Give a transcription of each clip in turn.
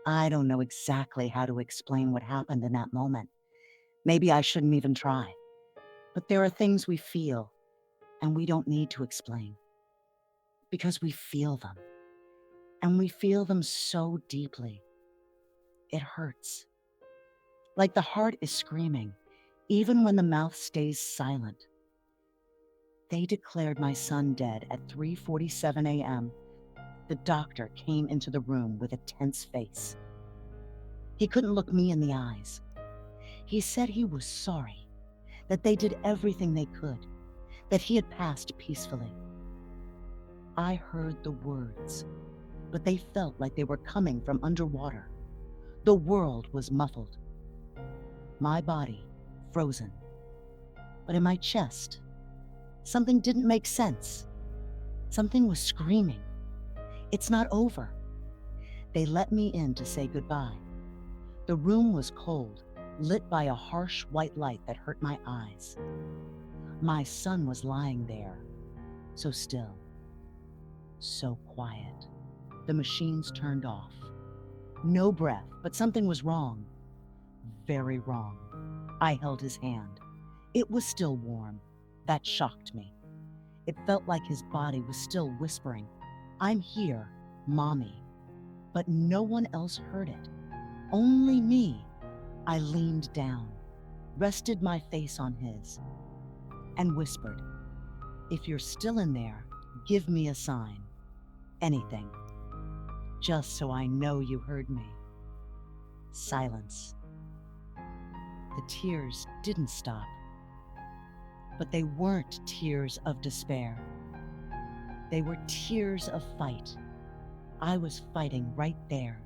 I don't know exactly how to explain what happened in that moment. Maybe I shouldn't even try. But there are things we feel, and we don't need to explain because we feel them, and we feel them so deeply. It hurts. Like the heart is screaming, even when the mouth stays silent. They declared my son dead at 3:47 a.m. The doctor came into the room with a tense face. He couldn't look me in the eyes. He said he was sorry, that they did everything they could, that he had passed peacefully. I heard the words, but they felt like they were coming from underwater. The world was muffled. My body frozen. But in my chest, something didn't make sense. Something was screaming, "It's not over." They let me in to say goodbye. The room was cold, lit by a harsh white light that hurt my eyes. My son was lying there, so still, so quiet. The machines turned off. No breath, but something was wrong. Very wrong. I held his hand. It was still warm. That shocked me. It felt like his body was still whispering, "I'm here, Mommy." But no one else heard it. Only me. I leaned down, rested my face on his, and whispered, "If you're still in there, give me a sign. Anything. Just so I know you heard me." Silence. The tears didn't stop. But they weren't tears of despair. They were tears of fight. I was fighting right there,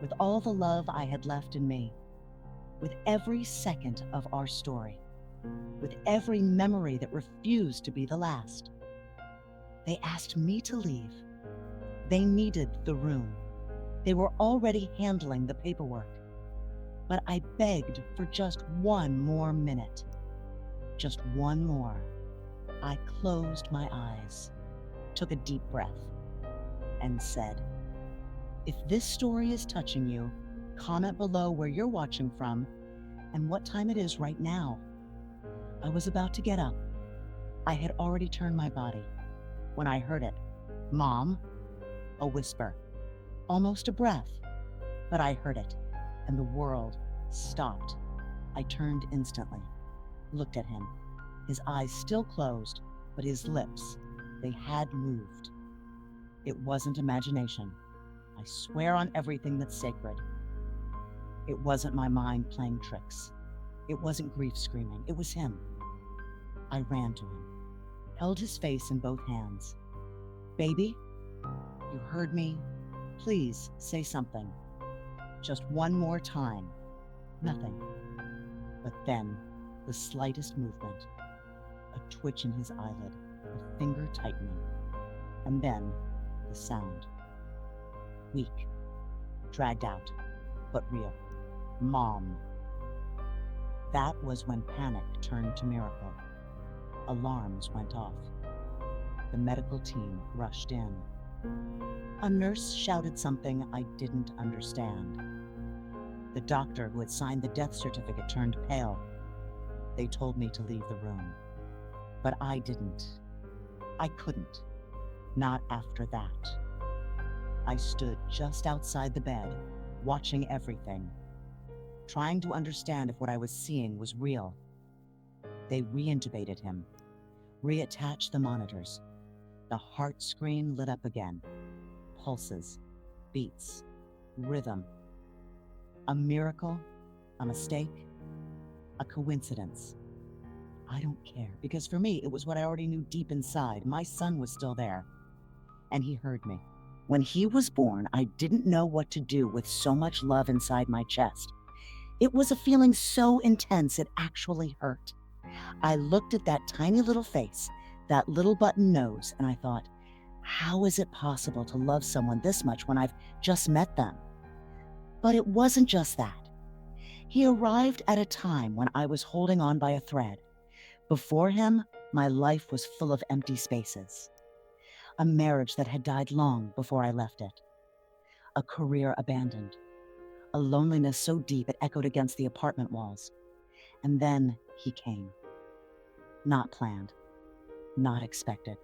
with all the love I had left in me, with every second of our story, with every memory that refused to be the last. They asked me to leave. They needed the room. They were already handling the paperwork. But I begged for just one more minute. Just one more. I closed my eyes, took a deep breath, and said, "If this story is touching you, comment below where you're watching from and what time it is right now." I was about to get up. I had already turned my body when I heard it. "Mom," a whisper, almost a breath, but I heard it, and the world stopped. I turned instantly, looked at him, his eyes still closed, but his lips, they had moved. It wasn't imagination. I swear on everything that's sacred. It wasn't my mind playing tricks. It wasn't grief screaming. It was him. I ran to him, held his face in both hands. "Baby, you heard me. Please say something. Just one more time." Nothing. But then, the slightest movement, a twitch in his eyelid, a finger tightening, and then the sound. Weak, dragged out, but real. "Mom." That was when panic turned to miracle. Alarms went off. The medical team rushed in. A nurse shouted something I didn't understand. The doctor who had signed the death certificate turned pale. They told me to leave the room. But I didn't. I couldn't. Not after that. I stood just outside the bed, watching everything, trying to understand if what I was seeing was real. They reintubated him, reattached the monitors. The heart screen lit up again. Pulses, beats, rhythm. A miracle? A mistake? A coincidence? I don't care, because for me, it was what I already knew deep inside. My son was still there, and he heard me. When he was born, I didn't know what to do with so much love inside my chest. It was a feeling so intense it actually hurt. I looked at that tiny little face, that little button nose, and I thought, how is it possible to love someone this much when I've just met them? But it wasn't just that. He arrived at a time when I was holding on by a thread. Before him, my life was full of empty spaces. A marriage that had died long before I left it. a career abandoned, a loneliness so deep it echoed against the apartment walls. And then he came. Not planned, not expected,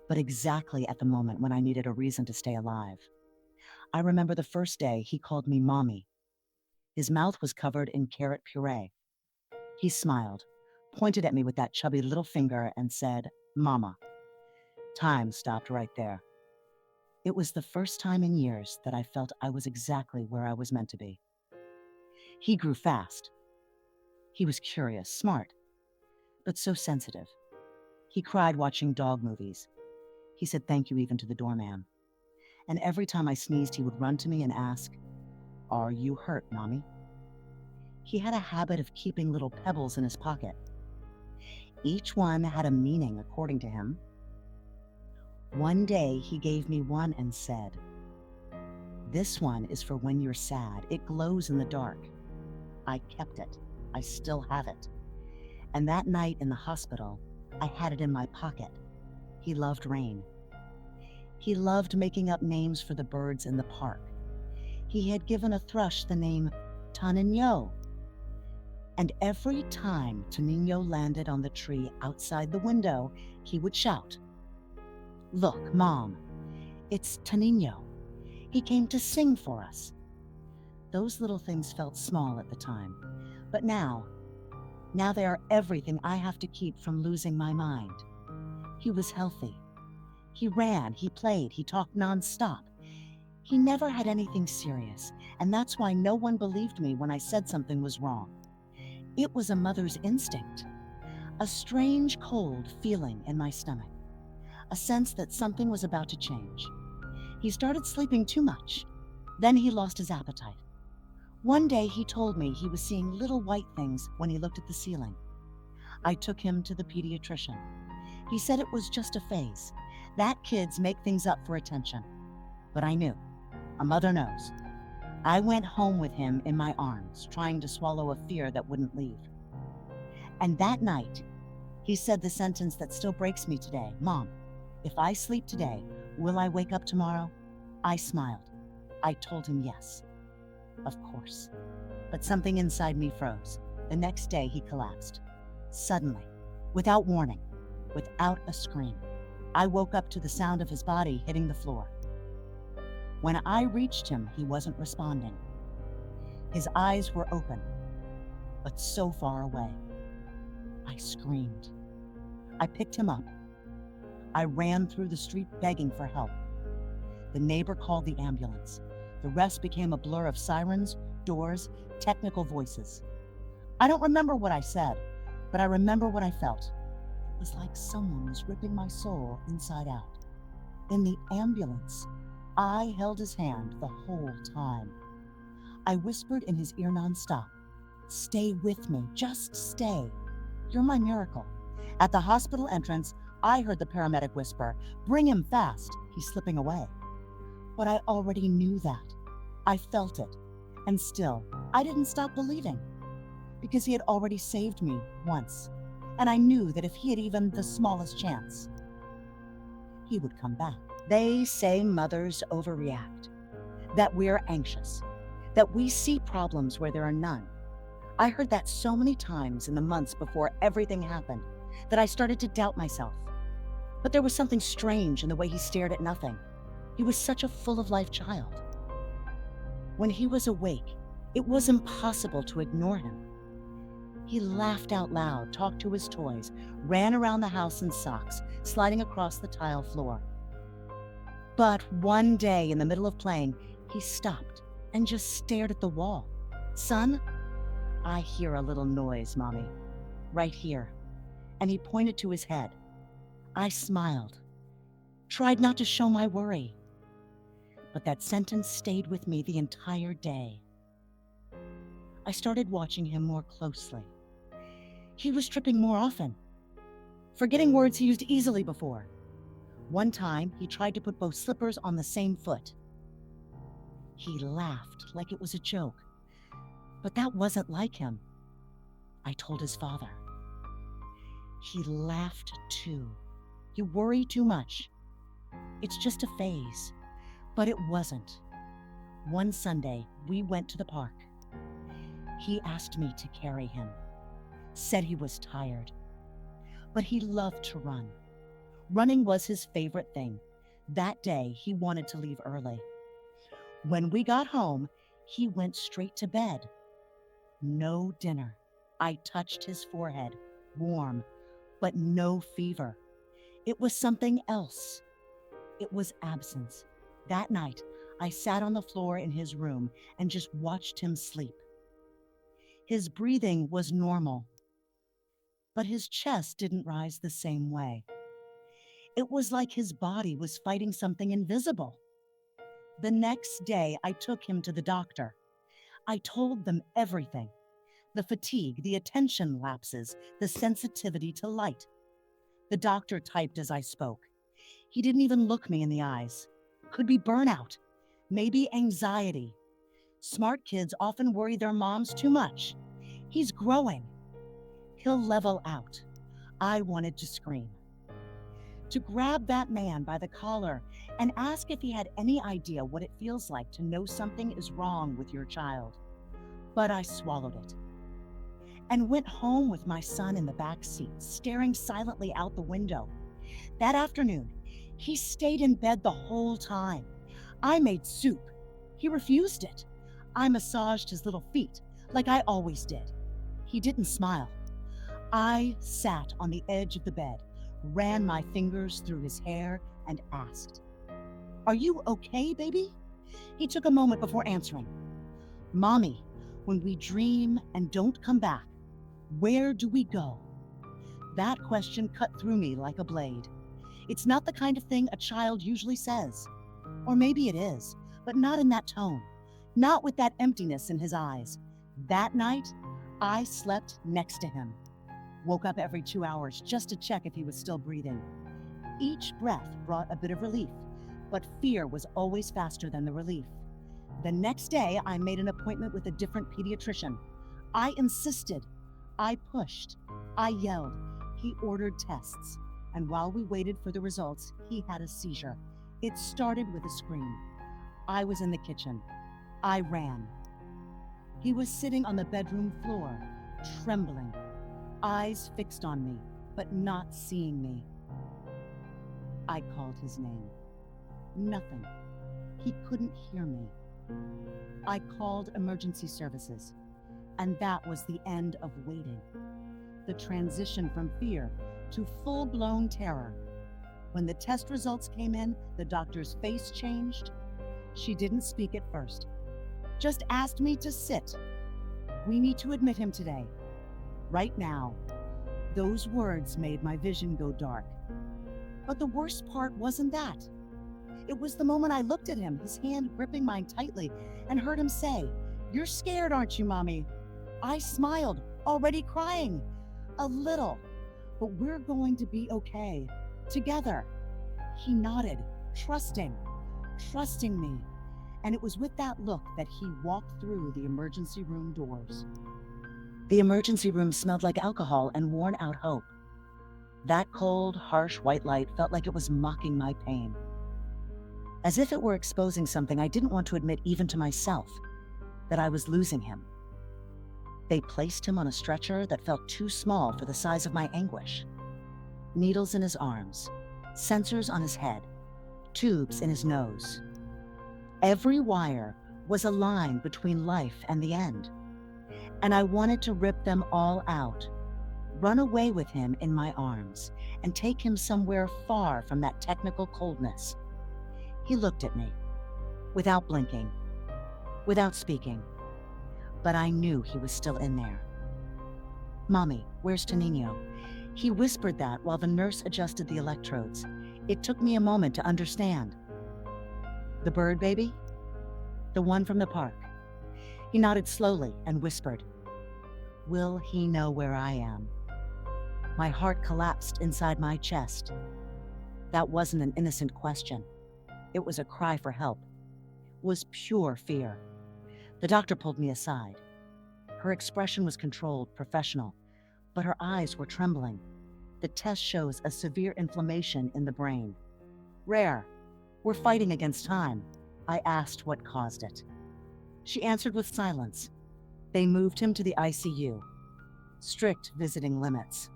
but exactly at the moment when I needed a reason to stay alive. I remember the first day he called me Mommy. His mouth was covered in carrot puree. He smiled, pointed at me with that chubby little finger, and said, Mama. Time stopped right there. It was the first time in years that I felt I was exactly where I was meant to be. He grew fast. He was curious, smart, but so sensitive. He cried watching dog movies. He said thank you even to the doorman. And every time I sneezed, he would run to me and ask, Are you hurt, Mommy? He had a habit of keeping little pebbles in his pocket. Each one had a meaning according to him. One day he gave me one and said, This one is for when you're sad. It glows in the dark. I kept it. I still have it. And that night in the hospital, I had it in my pocket. He loved rain. He loved making up names for the birds in the park. He had given a thrush the name Tanino. And every time Tanino landed on the tree outside the window, he would shout, Look, Mom, it's Tanino. He came to sing for us. Those little things felt small at the time, but now they are everything I have to keep from losing my mind. He was healthy. He ran, he played, he talked nonstop. He never had anything serious, and that's why no one believed me when I said something was wrong. It was a mother's instinct, a strange cold feeling in my stomach, a sense that something was about to change. He started sleeping too much. Then he lost his appetite. One day he told me he was seeing little white things when he looked at the ceiling. I took him to the pediatrician. He said it was just a phase, that kids make things up for attention. But I knew. A mother knows. I went home with him in my arms, trying to swallow a fear that wouldn't leave. And that night, he said the sentence that still breaks me today, Mom, if I sleep today, will I wake up tomorrow? I smiled. I told him yes. Of course. But something inside me froze. The next day, he collapsed. Suddenly, without warning, without a scream, I woke up to the sound of his body hitting the floor. When I reached him, he wasn't responding. His eyes were open, but so far away. I screamed. I picked him up. I ran through the street begging for help. The neighbor called the ambulance. The rest became a blur of sirens, doors, technical voices. I don't remember what I said, but I remember what I felt. It was like someone was ripping my soul inside out. In the ambulance, I held his hand the whole time. I whispered in his ear nonstop, Stay with me, just stay. You're my miracle. At the hospital entrance, I heard the paramedic whisper, Bring him fast. He's slipping away. But I already knew that. I felt it. And still, I didn't stop believing. Because he had already saved me once. And I knew that if he had even the smallest chance, he would come back. They say mothers overreact, that we're anxious, that we see problems where there are none. I heard that so many times in the months before everything happened that I started to doubt myself. But there was something strange in the way he stared at nothing. He was such a full-of-life child. When he was awake, it was impossible to ignore him. He laughed out loud, talked to his toys, ran around the house in socks, sliding across the tile floor. But one day in the middle of playing, he stopped and just stared at the wall. Son, I hear a little noise, Mommy, right here. And he pointed to his head. I smiled, tried not to show my worry. But that sentence stayed with me the entire day. I started watching him more closely. He was tripping more often, forgetting words he used easily before. One time, he tried to put both slippers on the same foot. He laughed like it was a joke, but that wasn't like him. I told his father. He laughed too. You worry too much. It's just a phase. But it wasn't. One Sunday, we went to the park. He asked me to carry him, said he was tired, but he loved to run. Running was his favorite thing. That day, he wanted to leave early. When we got home, he went straight to bed. No dinner. I touched his forehead, warm, but no fever. It was something else. It was absence. That night, I sat on the floor in his room and just watched him sleep. His breathing was normal, but his chest didn't rise the same way. It was like his body was fighting something invisible. The next day, I took him to the doctor. I told them everything: the fatigue, the attention lapses, the sensitivity to light. The doctor typed as I spoke. He didn't even look me in the eyes. Could be burnout, maybe anxiety. Smart kids often worry their moms too much. He's growing. He'll level out. I wanted to scream, to grab that man by the collar and ask if he had any idea what it feels like to know something is wrong with your child. But I swallowed it and went home with my son in the back seat, staring silently out the window. That afternoon, he stayed in bed the whole time. I made soup. He refused it. I massaged his little feet like I always did. He didn't smile. I sat on the edge of the bed, ran my fingers through his hair, and asked, "Are you okay, baby?" He took a moment before answering. "Mommy, when we dream and don't come back, where do we go?" That question cut through me like a blade. It's not the kind of thing a child usually says. Or maybe it is, but not in that tone, not with that emptiness in his eyes. That night, I slept next to him. Woke up every 2 hours just to check if he was still breathing. Each breath brought a bit of relief, but fear was always faster than the relief. The next day, I made an appointment with a different pediatrician. I insisted. I pushed. I yelled. He ordered tests. And while we waited for the results, he had a seizure. It started with a scream. I was in the kitchen. I ran. He was sitting on the bedroom floor, trembling, eyes fixed on me, but not seeing me. I called his name. Nothing. He couldn't hear me. I called emergency services, and that was the end of waiting. The transition from fear to full-blown terror. When the test results came in, the doctor's face changed. She didn't speak at first, just asked me to sit. "We need to admit him today. Right now." Those words made my vision go dark. But the worst part wasn't that. It was the moment I looked at him, his hand gripping mine tightly, and heard him say, "You're scared, aren't you, Mommy?" I smiled, already crying. "A little, but we're going to be okay. Together." He nodded, trusting me. And it was with that look that he walked through the emergency room doors. The emergency room smelled like alcohol and worn out hope. That cold, harsh white light felt like it was mocking my pain. As if it were exposing something I didn't want to admit even to myself, that I was losing him. They placed him on a stretcher that felt too small for the size of my anguish. Needles in his arms, sensors on his head, tubes in his nose. Every wire was a line between life and the end. And I wanted to rip them all out, run away with him in my arms, and take him somewhere far from that technical coldness. He looked at me, without blinking, without speaking, but I knew he was still in there. "Mommy, where's Tonino?" He whispered that while the nurse adjusted the electrodes. It took me a moment to understand. "The bird baby? The one from the park?" He nodded slowly and whispered, "Will he know where I am?" My heart collapsed inside my chest. That wasn't an innocent question. It was a cry for help. It was pure fear. The doctor pulled me aside. Her expression was controlled, professional, but her eyes were trembling. "The test shows a severe inflammation in the brain. Rare. We're fighting against time." I asked what caused it. She answered with silence. They moved him to the ICU. Strict visiting limits.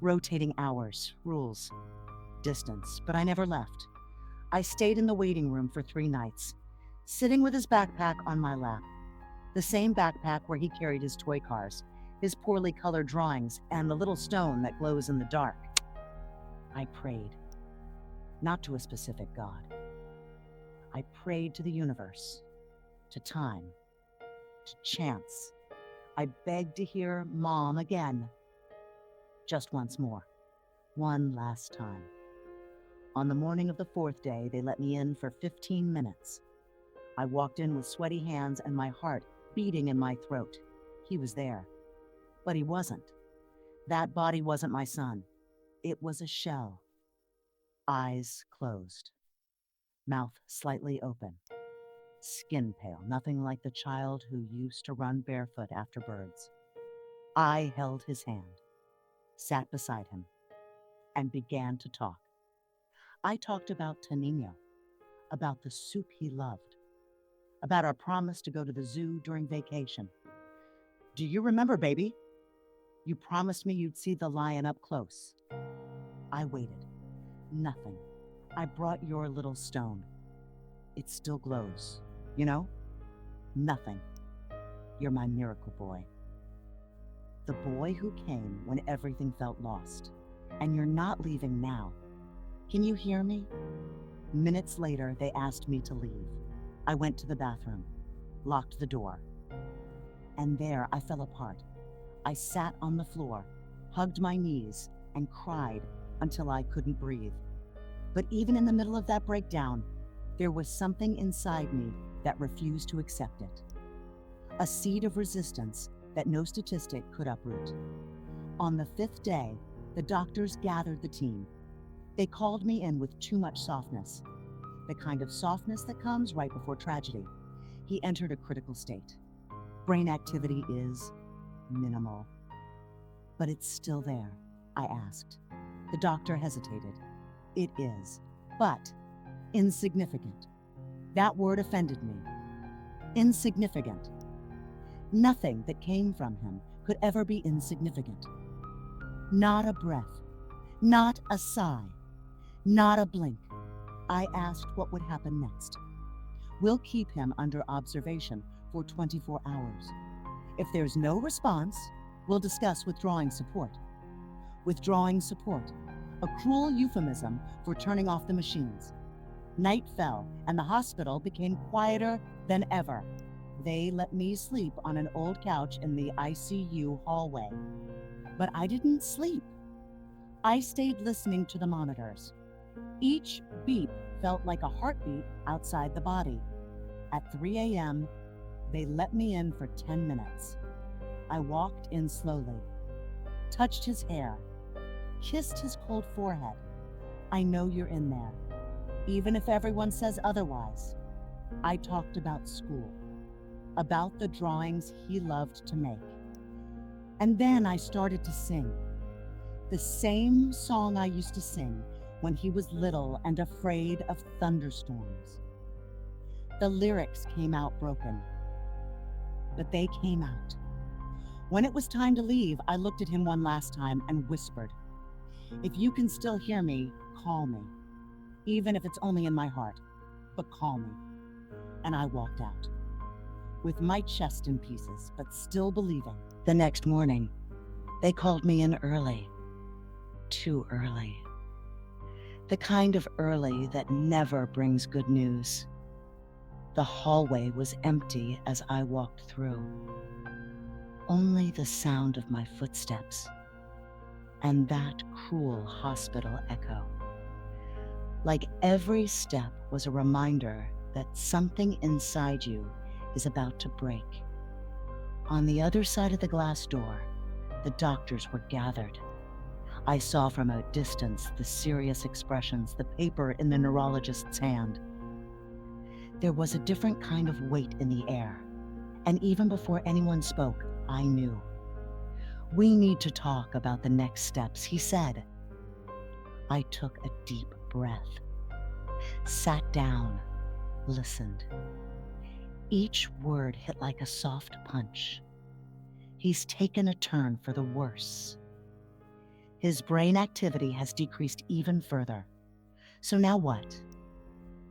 Rotating hours, rules, distance, but I never left. I stayed in the waiting room for 3 nights, sitting with his backpack on my lap. The same backpack where he carried his toy cars, his poorly colored drawings, and the little stone that glows in the dark. I prayed, not to a specific God. I prayed to the universe, to time, to chance. I begged to hear Mom again. Just once more. One last time. On the morning of the 4th day, they let me in for 15 minutes. I walked in with sweaty hands and my heart beating in my throat. He was there. But he wasn't. That body wasn't my son. It was a shell. Eyes closed. Mouth slightly open. Skin pale, nothing like the child who used to run barefoot after birds. I held his hand, sat beside him, and began to talk. I talked about Tanino, about the soup he loved, about our promise to go to the zoo during vacation. Do you remember, baby? You promised me you'd see the lion up close. I waited. Nothing. I brought your little stone. It still glows. You know? Nothing. You're my miracle boy. The boy who came when everything felt lost. And you're not leaving now. Can you hear me? Minutes later, they asked me to leave. I went to the bathroom, locked the door. And there I fell apart. I sat on the floor, hugged my knees, and cried until I couldn't breathe. But even in the middle of that breakdown, there was something inside me that refused to accept it. A seed of resistance that no statistic could uproot. On the 5th day, the doctors gathered the team. They called me in with too much softness, the kind of softness that comes right before tragedy. He entered a critical state. Brain activity is minimal. But it's still there, I asked. The doctor hesitated. It is, but insignificant. That word offended me. Insignificant. Nothing that came from him could ever be insignificant. Not a breath, not a sigh, not a blink. I asked what would happen next. We'll keep him under observation for 24 hours. If there's no response, we'll discuss withdrawing support. Withdrawing support, a cruel euphemism for turning off the machines. Night fell, and the hospital became quieter than ever. They let me sleep on an old couch in the ICU hallway. But I didn't sleep. I stayed listening to the monitors. Each beep felt like a heartbeat outside the body. At 3 a.m., they let me in for 10 minutes. I walked in slowly, touched his hair, kissed his cold forehead. I know you're in there, even if everyone says otherwise. I talked about school, about the drawings he loved to make. And then I started to sing. The same song I used to sing when he was little and afraid of thunderstorms. The lyrics came out broken, but they came out. When it was time to leave, I looked at him one last time and whispered, "If you can still hear me, call me. Even if it's only in my heart, but call me." And I walked out, with my chest in pieces, but still believing. The next morning, they called me in early. Too early. The kind of early that never brings good news. The hallway was empty as I walked through. Only the sound of my footsteps and that cruel hospital echo. Like every step was a reminder that something inside you is about to break. On the other side of the glass door, the doctors were gathered. I saw from a distance the serious expressions, the paper in the neurologist's hand. There was a different kind of weight in the air, and even before anyone spoke, I knew. "We need to talk about the next steps," he said. I took a deep breath, sat down, listened. Each word hit like a soft punch. He's taken a turn for the worse. His brain activity has decreased even further. So now what?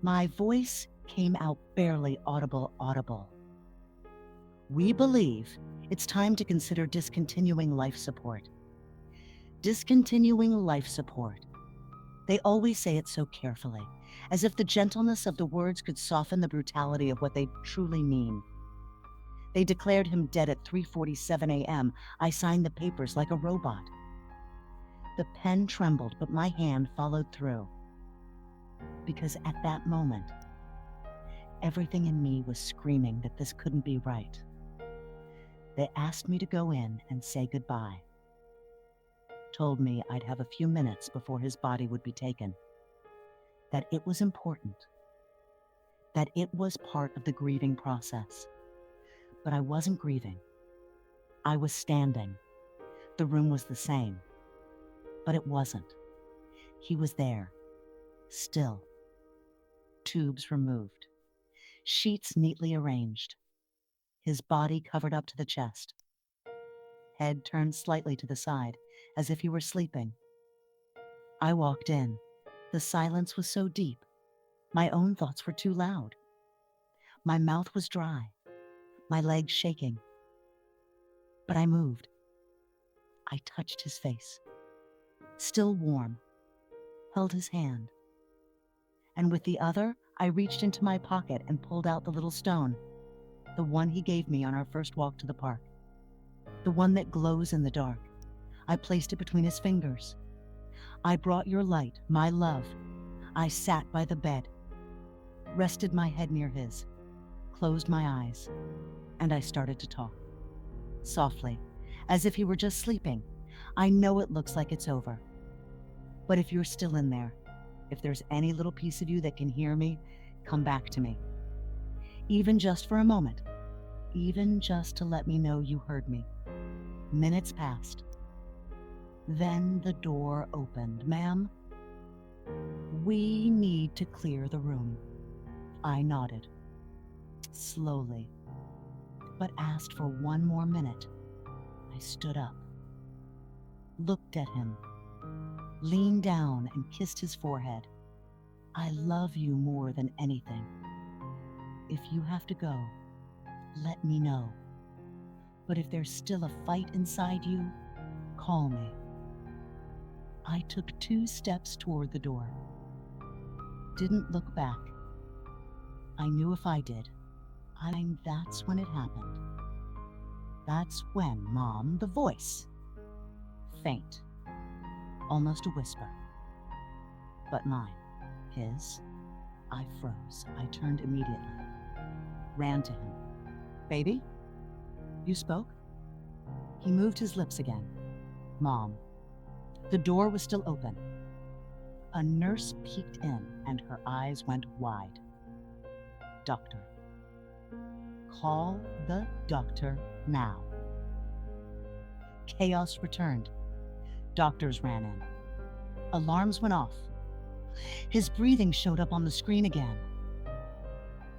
My voice came out barely audible. We believe it's time to consider discontinuing life support. Discontinuing life support. They always say it so carefully, as if the gentleness of the words could soften the brutality of what they truly mean. They declared him dead at 3:47 a.m. I signed the papers like a robot. The pen trembled, but my hand followed through. Because at that moment, everything in me was screaming that this couldn't be right. They asked me to go in and say goodbye. Told me I'd have a few minutes before his body would be taken. That it was important. That it was part of the grieving process. But I wasn't grieving. I was standing. The room was the same. But it wasn't. He was there. Still. Tubes removed. Sheets neatly arranged. His body covered up to the chest. Head turned slightly to the side, as if he were sleeping. I walked in. The silence was so deep. My own thoughts were too loud. My mouth was dry. My legs shaking. But I moved. I touched his face. Still warm. Held his hand. And with the other, I reached into my pocket and pulled out the little stone, the one he gave me on our first walk to the park. The one that glows in the dark. I placed it between his fingers. I brought your light, my love. I sat by the bed, rested my head near his, closed my eyes, and I started to talk. Softly, as if he were just sleeping. I know it looks like it's over. But if you're still in there, if there's any little piece of you that can hear me, come back to me. Even just for a moment. Even just to let me know you heard me. Minutes passed. Then the door opened. Ma'am, we need to clear the room. I nodded. Slowly, but asked for one more minute. I stood up, looked at him, leaned down and kissed his forehead. I love you more than anything. If you have to go, let me know. But if there's still a fight inside you, call me. I took 2 steps toward the door. Didn't look back. I knew if I did, that's when it happened. That's when, Mom, the voice. Faint. Almost a whisper. But mine. His. I froze. I turned immediately. Ran to him. Baby? You spoke? He moved his lips again. Mom. The door was still open. A nurse peeked in and her eyes went wide. Doctor. Call the doctor now. Chaos returned. Doctors ran in. Alarms went off. His breathing showed up on the screen again.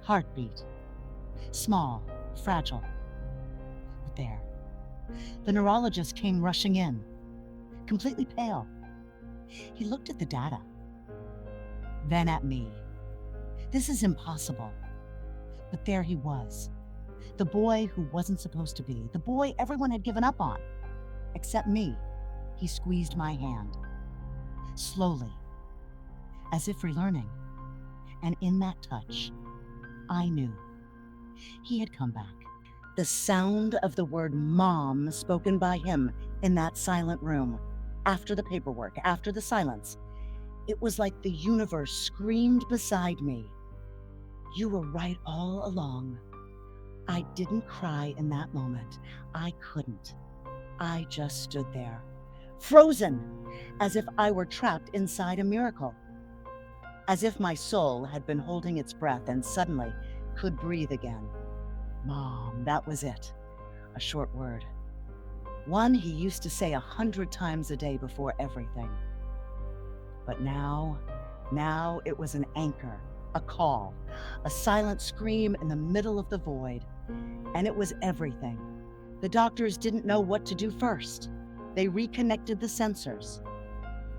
Heartbeat. Small, fragile. But there. The neurologist came rushing in, completely pale. He looked at the data, then at me. This is impossible. But there he was. The boy who wasn't supposed to be. The boy everyone had given up on. Except me. He squeezed my hand. Slowly. As if relearning. And in that touch, I knew. He had come back. The sound of the word Mom spoken by him in that silent room. After the paperwork, after the silence. It was like the universe screamed beside me. You were right all along. I didn't cry in that moment. I couldn't. I just stood there, frozen, as if I were trapped inside a miracle. As if my soul had been holding its breath and suddenly could breathe again. Mom, that was it. A short word. One he used to say 100 times a day before everything. But now it was an anchor, A call, a silent scream in the middle of the void. And it was everything. The doctors didn't know what to do first. They reconnected the sensors,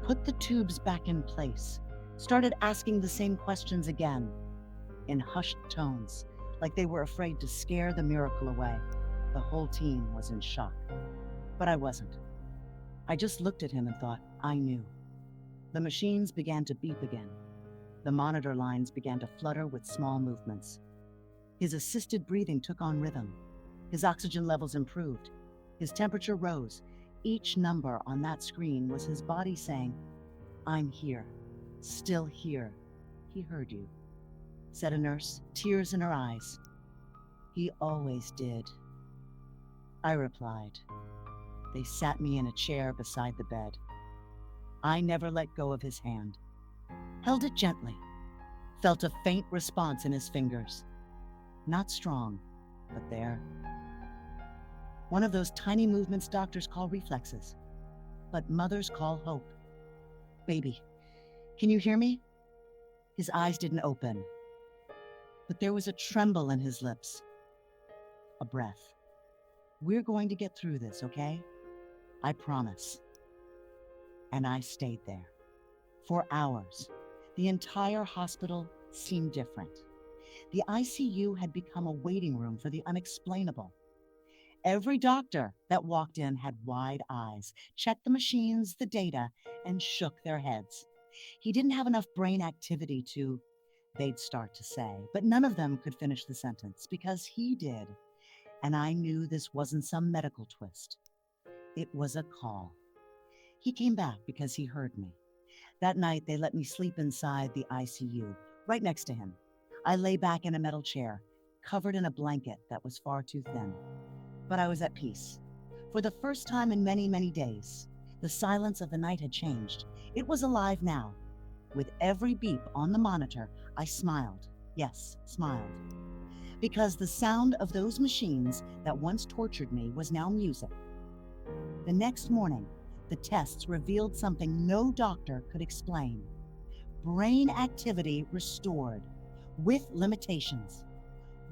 put the tubes back in place, started asking the same questions again, in hushed tones, like they were afraid to scare the miracle away. The whole team was in shock. But I wasn't. I just looked at him and thought, I knew. The machines began to beep again. The monitor lines began to flutter with small movements. His assisted breathing took on rhythm. His oxygen levels improved. His temperature rose. Each number on that screen was his body saying, I'm here, still here. He heard you, said a nurse, tears in her eyes. He always did. I replied. They sat me in a chair beside the bed. I never let go of his hand. Held it gently. Felt a faint response in his fingers. Not strong, but there. One of those tiny movements doctors call reflexes, but mothers call hope. Baby, can you hear me? His eyes didn't open, but there was a tremble in his lips. A breath. We're going to get through this, okay? I promise. And I stayed there. For hours. The entire hospital seemed different. The ICU had become a waiting room for the unexplainable. Every doctor that walked in had wide eyes, checked the machines, the data, and shook their heads. He didn't have enough brain activity to, they'd start to say, but none of them could finish the sentence because he did. And I knew this wasn't some medical twist. It was a call. He came back because he heard me. That night, they let me sleep inside the ICU, right next to him. I lay back in a metal chair, covered in a blanket that was far too thin. But I was at peace. For the first time in many, many days, the silence of the night had changed. It was alive now. With every beep on the monitor, I smiled. Yes, smiled. Because the sound of those machines that once tortured me was now music. The next morning, the tests revealed something no doctor could explain. Brain activity restored, with limitations,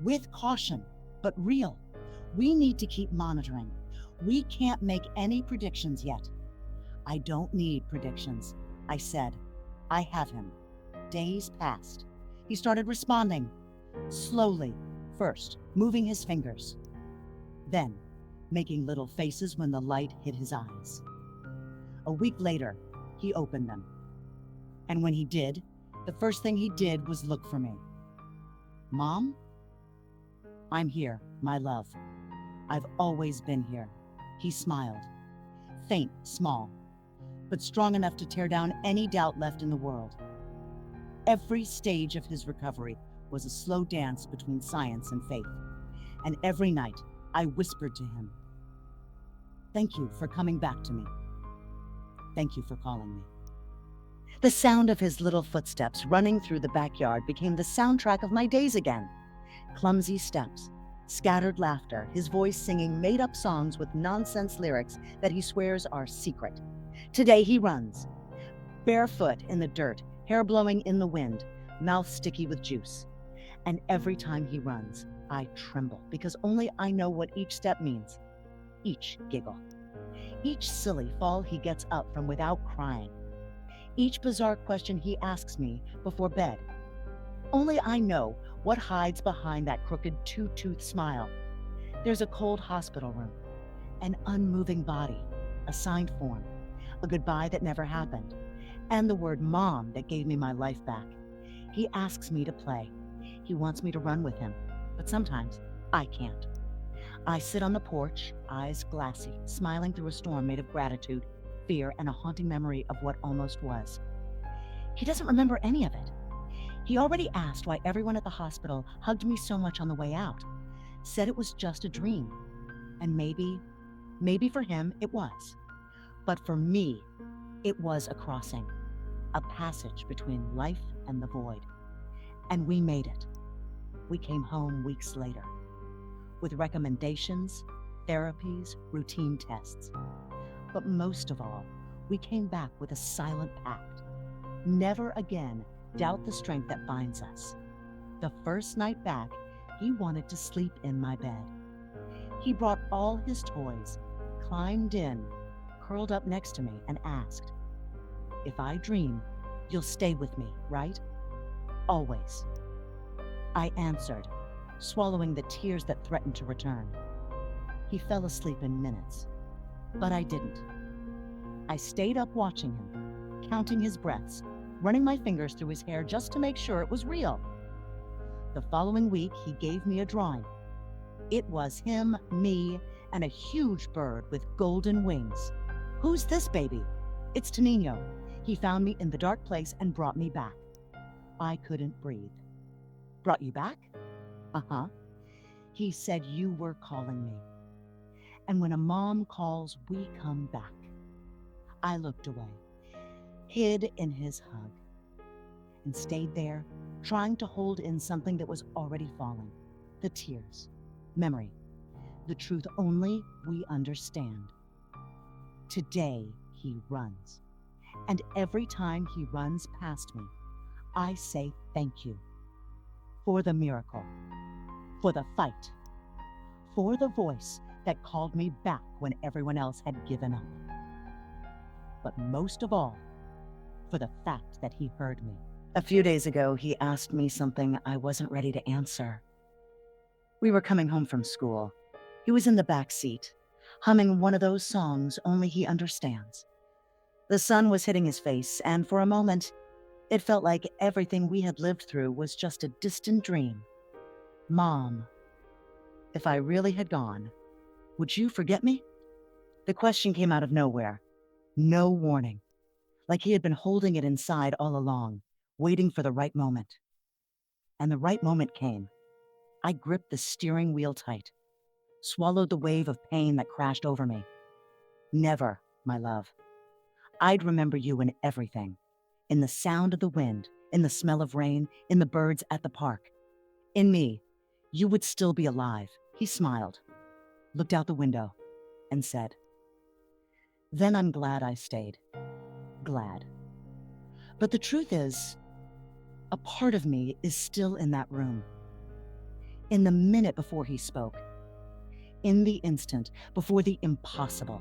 with caution, but real. We need to keep monitoring. We can't make any predictions yet. I don't need predictions, I said. I have him. Days passed. He started responding, slowly, first moving his fingers, then making little faces when the light hit his eyes. A week later, he opened them. And when he did, the first thing he did was look for me. Mom? I'm here, my love. I've always been here. He smiled. Faint, small, but strong enough to tear down any doubt left in the world. Every stage of his recovery was a slow dance between science and faith. And every night, I whispered to him, thank you for coming back to me. Thank you for calling me. The sound of his little footsteps running through the backyard became the soundtrack of my days again. Clumsy steps, scattered laughter, his voice singing made-up songs with nonsense lyrics that he swears are secret. Today he runs, barefoot in the dirt, hair blowing in the wind, mouth sticky with juice. And every time he runs, I tremble because only I know what each step means. Each giggle. Each silly fall he gets up from without crying. Each bizarre question he asks me before bed. Only I know what hides behind that crooked two-tooth smile. There's a cold hospital room, an unmoving body, a signed form, a goodbye that never happened, and the word mom that gave me my life back. He asks me to play. He wants me to run with him, but sometimes I can't. I sit on the porch, eyes glassy, smiling through a storm made of gratitude, fear, and a haunting memory of what almost was. He doesn't remember any of it. He already asked why everyone at the hospital hugged me so much on the way out, said it was just a dream. And maybe for him it was. But for me, it was a crossing, a passage between life and the void. And we made it. We came home weeks later, with recommendations, therapies, routine tests. But most of all, we came back with a silent pact. Never again doubt the strength that binds us. The first night back, he wanted to sleep in my bed. He brought all his toys, climbed in, curled up next to me, and asked, "If I dream, you'll stay with me, right? Always." I answered, swallowing the tears that threatened to return. He fell asleep in minutes, but I didn't. I stayed up watching him, counting his breaths, running my fingers through his hair just to make sure it was real. The following week, he gave me a drawing. It was him, me, and a huge bird with golden wings. "Who's this baby?" "It's Tanino. He found me in the dark place and brought me back." I couldn't breathe. "Brought you back?" "Uh-huh. He said you were calling me. And when a mom calls, we come back." I looked away, hid in his hug, and stayed there, trying to hold in something that was already falling. The tears, memory, the truth only we understand. Today he runs, and every time he runs past me, I say thank you. For the miracle, for the fight, for the voice that called me back when everyone else had given up. But most of all, for the fact that he heard me. A few days ago, he asked me something I wasn't ready to answer. We were coming home from school. He was in the back seat, humming one of those songs only he understands. The sun was hitting his face, and for a moment, it felt like everything we had lived through was just a distant dream. "Mom, if I really had gone, would you forget me?" The question came out of nowhere. No warning. Like he had been holding it inside all along, waiting for the right moment. And the right moment came. I gripped the steering wheel tight, swallowed the wave of pain that crashed over me. "Never, my love. I'd remember you in everything. In the sound of the wind, in the smell of rain, in the birds at the park. In me, you would still be alive." He smiled, looked out the window, and said, "Then I'm glad I stayed. Glad. But the truth is, a part of me is still in that room. In the minute before he spoke, in the instant before the impossible.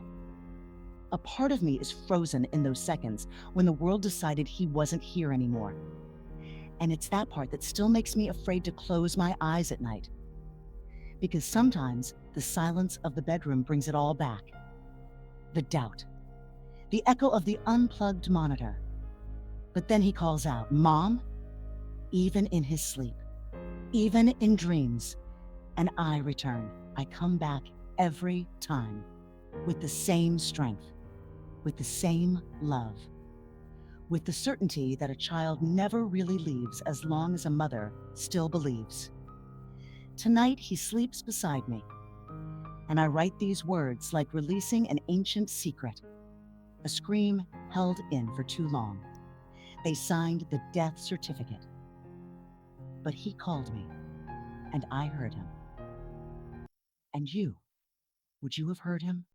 A part of me is frozen in those seconds when the world decided he wasn't here anymore. And it's that part that still makes me afraid to close my eyes at night. Because sometimes the silence of the bedroom brings it all back. The doubt, the echo of the unplugged monitor. But then he calls out, "Mom," even in his sleep, even in dreams. And I return. I come back every time with the same strength, with the same love, with the certainty that a child never really leaves as long as a mother still believes. Tonight he sleeps beside me, and I write these words like releasing an ancient secret, a scream held in for too long. They signed the death certificate. But he called me, and I heard him. And you, would you have heard him?